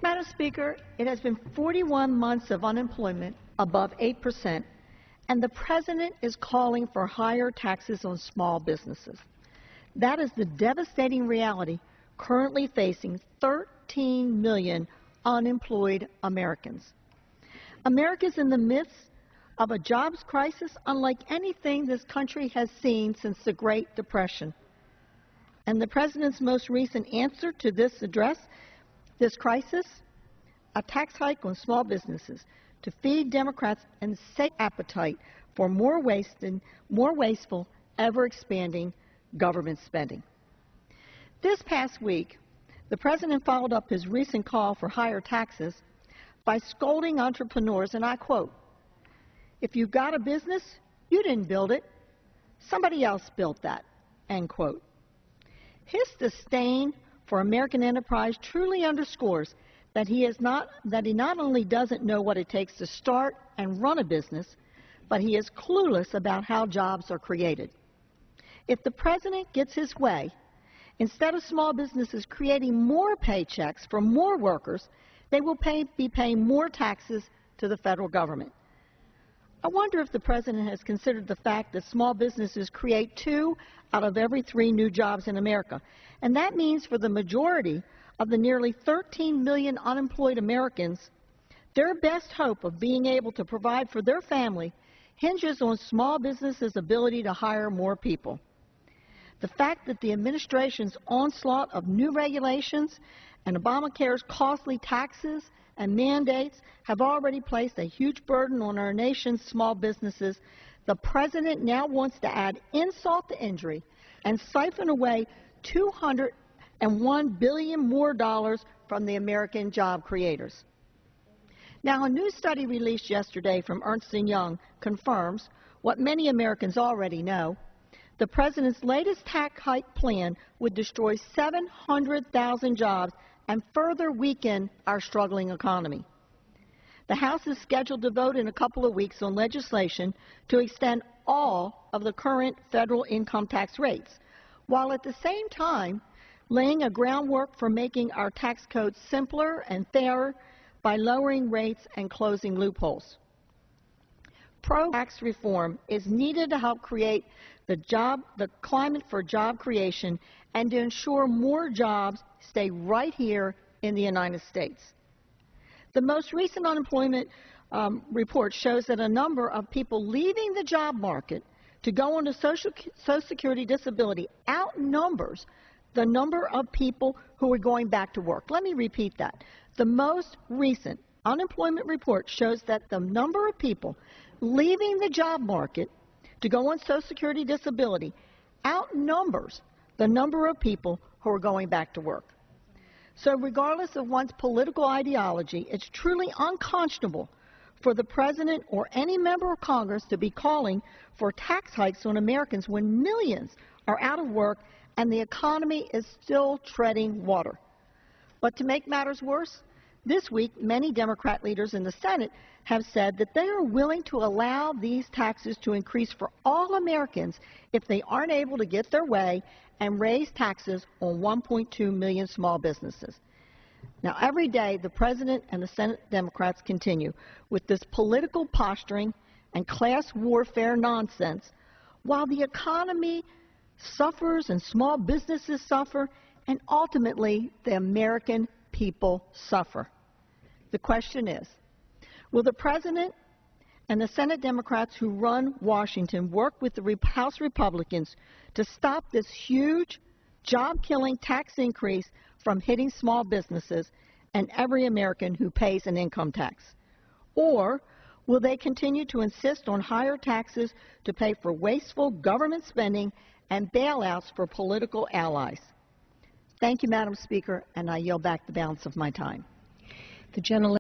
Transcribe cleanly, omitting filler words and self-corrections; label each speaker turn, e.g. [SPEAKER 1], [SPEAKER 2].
[SPEAKER 1] Madam Speaker, it has been 41 months of unemployment above 8%, and the President is calling for higher taxes on small businesses. That is the devastating reality currently facing 13 million unemployed Americans. America is in the midst of a jobs crisis unlike anything this country has seen since the Great Depression. And the President's most recent answer to this crisis, a tax hike on small businesses to feed Democrats' insane appetite for more wasteful, ever-expanding government spending. This past week, the President followed up his recent call for higher taxes by scolding entrepreneurs, and I quote, "If you've got a business, you didn't build it. Somebody else built that," end quote. His disdain for American enterprise truly underscores that he not only doesn't know what it takes to start and run a business, but he is clueless about how jobs are created. If the President gets his way, instead of small businesses creating more paychecks for more workers, they will be paying more taxes to the federal government. I wonder if the President has considered the fact that small businesses create 2 out of every 3 new jobs in America. And that means for the majority of the nearly 13 million unemployed Americans, their best hope of being able to provide for their family hinges on small businesses' ability to hire more people. The fact that the administration's onslaught of new regulations and Obamacare's costly taxes and mandates have already placed a huge burden on our nation's small businesses, the President now wants to add insult to injury and siphon away $201 billion more from the American job creators. Now, a new study released yesterday from Ernst & Young confirms what many Americans already know. The President's latest tax hike plan would destroy 700,000 jobs and further weaken our struggling economy. The House is scheduled to vote in a couple of weeks on legislation to extend all of the current federal income tax rates, while at the same time laying a groundwork for making our tax code simpler and fairer by lowering rates and closing loopholes. Pro-tax reform is needed to help create the climate for job creation and to ensure more jobs stay right here in the United States. The most recent unemployment report shows that a number of people leaving the job market to go on to Social Security disability outnumbers the number of people who are going back to work. Let me repeat that. The most recent unemployment report shows that the number of people leaving the job market to go on Social Security disability outnumbers the number of people who are going back to work. So regardless of one's political ideology, it's truly unconscionable for the President or any member of Congress to be calling for tax hikes on Americans when millions are out of work and the economy is still treading water. But to make matters worse, this week many Democrat leaders in the Senate have said that they are willing to allow these taxes to increase for all Americans if they aren't able to get their way and raise taxes on 1.2 million small businesses. Now, every day, the President and the Senate Democrats continue with this political posturing and class warfare nonsense while the economy suffers and small businesses suffer and ultimately the American people suffer. The question is, will the President and the Senate Democrats who run Washington work with the House Republicans to stop this huge job-killing tax increase from hitting small businesses and every American who pays an income tax? Or will they continue to insist on higher taxes to pay for wasteful government spending and bailouts for political allies? Thank you, Madam Speaker, and I yield back the balance of my time.
[SPEAKER 2] The gentleman